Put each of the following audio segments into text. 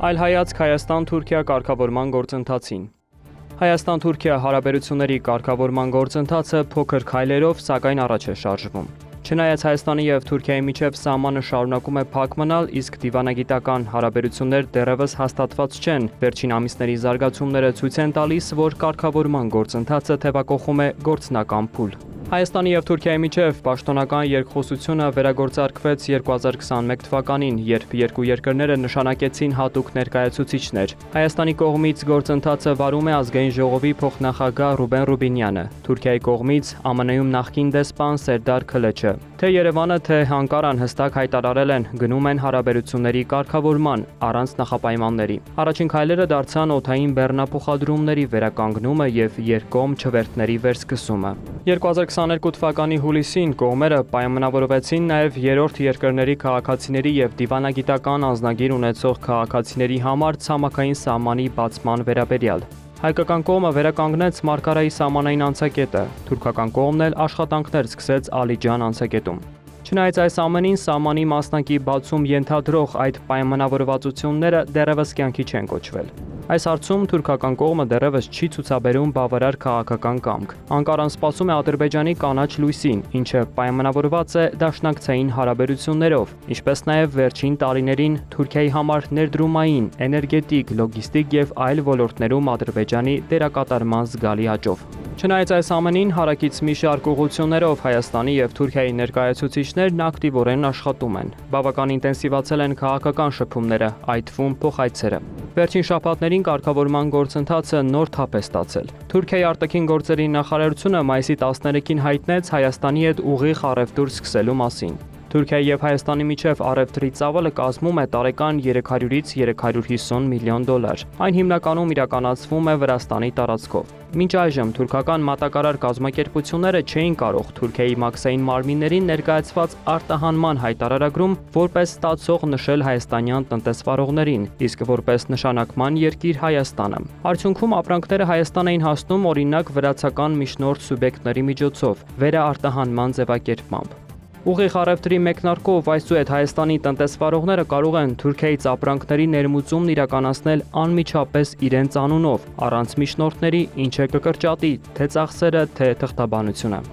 Այլ հայացք Հայաստան-Թուրքիա կարգավորման գործընթացին։ Հայաստան-Թուրքիա հարաբերությունների կարգավորման գործընթացը փոքր քայլերով, սակայն առաջ է շարժվում։ Չնայած Հայաստանի և Թուրքիայի միջև սահմանը շարունակում է փակ մնալ, իսկ դիվանագիտական հարաբերություններ դեռևս հաստատված չեն, վերջին ամիսների զարգացումները ցույց են տալիս, որ կարգավորման գործընթացը թևակողում է գործնական փուլ։ Հայաստանի և Թուրքիայի միջև պաշտոնական երկխոսությունը վերագործարկվեց 2021 թվականին, երբ երկու երկրները նշանակեցին հատուկ ներկայացուցիչներ։ Հայաստանի կողմից գործընթացը վարում է Ազգային ժողովի փոխնախագահ Ռուբեն Ռուբինյանը, Թուրքիայի կողմից ԱՄՆ-ում նախկին դեսպան Սերդար Քլեչը։ Թե Երևանը, թե Անկարան հստակ հայտարարել են գնում են հարաբերությունների կարգավորման առանց նախապայմանների։ Առաջին քայլերը դարձան օդային բեռնափոխադրումների վերականգնումը և երկկողմ չվերթների վերսկսումը։ 2022 թվականի հուլիսին կողմերը պայմանավորվեցին նաև երրորդ երկրների քաղաքացիների և դիվանագիտական անձնագիր ունեցող քաղաքացիների համար ցամաքային սահմանի բացման վերաբերյալ։ Հայկական կողմը վերականգնեց Մարկարայի սահմանային անցակետը, թուրքական կողմն էլ աշխատանքներ սկսեց Ալիջան անցակետում։ Չնայած այս ամենին սահմանի մասնակի բացում ենթադրող այդ պայմանավորվածությունները դեռևս կյանքի չեն կոչվել։ Այս հարցում թուրքական կողմը դեռևս չի ցուցաբերում բավարար քաղաքական կամք։ Անկարան սպասում է Ադրբեջանի կանաչ լույսին, ինչը պայմանավորված է դաշնակցային հարաբերություններով, ինչպես նաև վերջին տարիներին Թուրքիայի համար ներդրումային, էներգետիկ, լոգիստիկ և այլ ոլորտներում Ադրբեջանի դերակատարման զգալի աճով։ Չնայած այս ամենին, հարակից մի շարք ուղղություններով Հայաստանի և Թուրքիայի ներկայացուցիչներն ակտիվորեն աշխատում են։ Բավական ինտենսիվացել են քաղաքական շփումները, այդ թվում փոխայցերը։ Վերջին շաբաթներին կարգավորման գործընթացը նոր թափ է ստացել։ Թուրքիայի արտաքին գործերի նախարարությունը մայիսի 13-ին հայտնեց Հայաստանի հետ ուղիղ առևտուր սկսելու մասին։ Թուրքիայի և Հայաստանի միջև առևտրի ծավալը կազմում է տարեկան 300-ից 350 միլիոն դոլար։ Այն հիմնականում իրականացվում է Վրաստանի տարածքով։ Մինչ այժմ թուրքական մատակարար կազմակերպությունները չէին կարող Թուրքիայի մաքսային մարմիններին ներկայացված արտահանման հայտարարագրում որպես ստացող նշել հայաստանյան տնտեսվարողներին, իսկ որպես նշանակման երկիր Հայաստանը։ Արդյունքում ապրանքները Հայաստան էին հասնում օրինակ վրացական միջնորդ սուբյեկտների միջոցով, վերաարտահանման ձևակերպմամբ։ Ուղիղ առևտրի մեկնարկով այսուհետ Հայաստանի տնտեսվարողները կարող են Թուրքիայից ապրանքների ներմուծումն իրականացնել անմիջապես իրենց անունով, առանց միջնորդների, ինչը կկրճատի թե ծախսերը, թե թղթաբանությունը։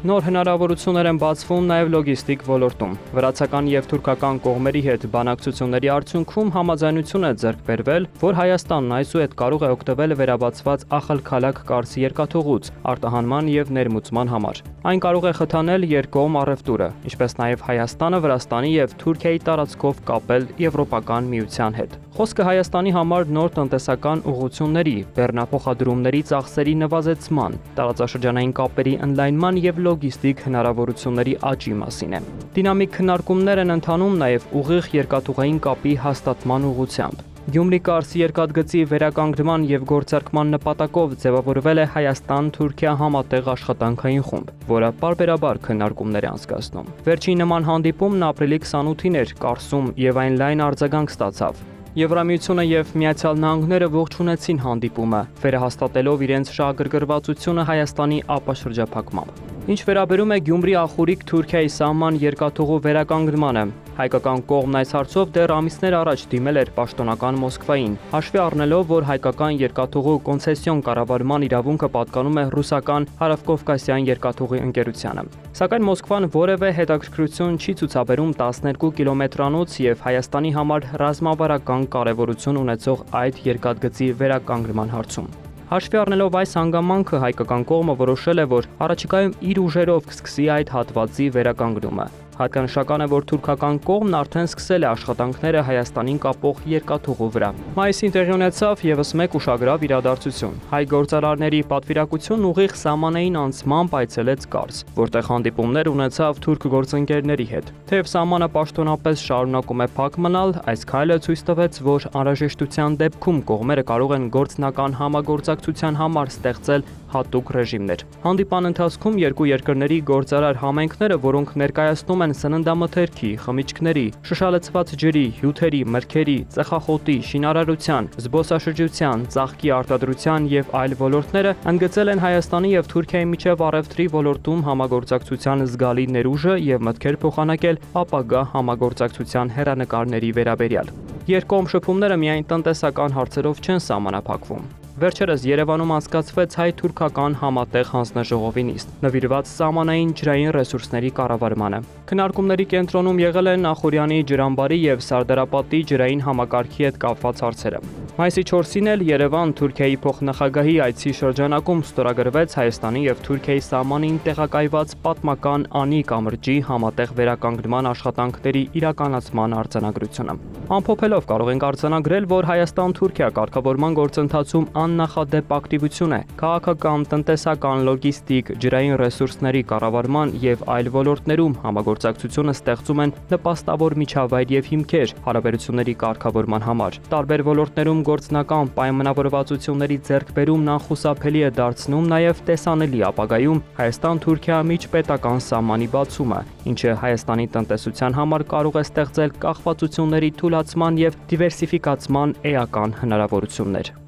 Նոր հնարավորություններ են բացվում նաև լոգիստիկ ոլորտում։ Վրացական և թուրքական կողմերի հետ բանակցությունների արդյունքում համաձայնություն է ձեռք բերվել, որ Հայաստանն այսուհետ կարող է օգտվել վերաբացված Ախալքալակ կարծի երկաթուղուց արտահանման և ներմուծման համար։ Այն կարող է խթանել երկկողմ առևտուրը, ինչպես նաև Հայաստանը Վրաստանի և Թուրքիայի տարածքով կապել Եվրոպական միության հետ։ Խոսքը Հայաստանի համար նոր տնտեսական ուղղությունների, բեռնափոխադրումների ծախսերի նվազեցման, տարածաշրջանային կապերի ընդլայնման և լոգիստիկ հնարավորությունների աճի մասին է։ Դինամիկ քննարկումներ են ընթանում նաև ուղիղ երկաթուղային կապի հաստատման ուղղությամբ։ Գյումրի-Կարսի երկաթգծի վերականգնման և գործարկման նպատակով ձևավորվել է Հայաստան-Թուրքիա համատեղ աշխատանքային խումբ, որը պարբերաբար քննարկումներ է անցկացնում։ Վերջին նման հանդիպումն ապրիլի 28-ին էր Կարսում և այն լայն արձագանք ստացավ։ Եվրամիությունը և Միացյալ Նահանգները ողջունեցին հանդիպումը, վերահաստատելով իրենց շահագրգռվածությունը Հայաստանի ապաշրջափակմամբ։ Ինչ վերաբերում է Գյումրի-Ախուրիկ Թուրքիայի սահման երկաթուղու վերականգնմանը, հայկական կողմն այս հարցով դեռ ամիսներ առաջ դիմել էր պաշտոնական Մոսկվային, հաշվի առնելով, որ հայկական երկաթուղու կոնցեսիոն կառավարման իրավունքը պատկանում է ռուսական Հարավկովկասյան երկաթուղի ընկերությանը։ Սակայն Մոսկվան որևէ հետաքրքրություն չի ցուցաբերում 12 կիլոմետրանոց և Հայաստանի համար ռազմավարական կարևորություն ունեցող այդ երկաթգծի վերականգնման հարցում։ Հաշվի առնելով այս հանգամանքը հայկական կողմը որոշել է, որ առաջիկայում իր ուժերով կսկսի այդ հատվածի վերականգնումը։ Հատկանշական է, որ թուրքական կողմն արդեն սկսել է աշխատանքները Հայաստանին կապող երկաթուղու վրա։ Մայիսին տեղի ունեցավ ևս մեկ ուշագրավ իրադարձություն։ Հայ գործարարների պատվիրակությունն ուղիղ սահմանային անցմամբ այցելեց Կարս, որտեղ հանդիպումներ ունեցավ թուրք գործընկերների հետ։ Թեև սահմանը պաշտոնապես շարունակում է փակ մնալ, այս քայլը ցույց տվեց, որ անհրաժեշտության դեպքում կողմերը կարող են գործնական համագործակցության համար ստեղծել հատուկ ռեժիմներ։ Հանդիպան ընթացքում երկու երկրների գործարար համայնքները, որոնք ներկայացնում են սննդամթերքի, խմիչքների, շշալցված ջրի, հյութերի, մրգերի, ծխախոտի, շինարարության, զբոսաշրջության, ծաղկի արտադրության և այլ ոլորտները, ընդգծել են Հայաստանի և Թուրքիայի միջև առևտրի ոլորտում համագործակցության զգալի ներուժը և մտքեր փոխանակել ապագա համագործակցության հեռանկարների վերաբերյալ։ Երկկողմ շփումները միայն տնտեսական հարցերով չեն սահմանափակվում։ Վերջերս Երևանում անցկացվեց հայ-թուրքական համատեղ հանձնաժողովի նիստ, նվիրված սահմանային ջրային ռեսուրսների կառավարմանը։ Քննարկումների կենտրոնում եղել են Նախորյանի ջրամբարի եւ Սարդարապատի ջրային համակարգի հետ կապված հարցերը։ Մայիսի 4-ին էլ Երևան Թուրքիայի փոխնախագահի այցի շրջանակում ստորագրվեց Հայաստանի եւ Թուրքիայի սահմանին տեղակայված պատմական Անի կամրջի համատեղ վերականգնման աշխատանքների իրականացման արձանագրությունը։ Ամփոփելով կարող ենք արձանագրել, որ Հայաստան-Թուրքիա կարգավորման գործընթացում աննախադեպ ակտիվություն է քաղաքական, տնտեսական, լոգիստիկ, ջրային ռեսուրսների կառավարման եւ այլ ոլորտներում համագործակցությունը ստեղծում են նպաստավոր միջավայր եւ հիմքեր հարաբերությունների կարգավորման համար։ Տարբեր ոլորտներում գործնական պայմանավորվածությունների ձեռքբերումն անխուսափելի է դարձնում նաեւ տեսանելի ապագայում Հայաստան-Թուրքիա միջպետական սահմանի բացումը, ինչը Հայաստանի տնտեսության համար կարող է ստեղծել կախվածությունների թուլացման եւ դիվերսիֆիկացման էական հնարավորություններ։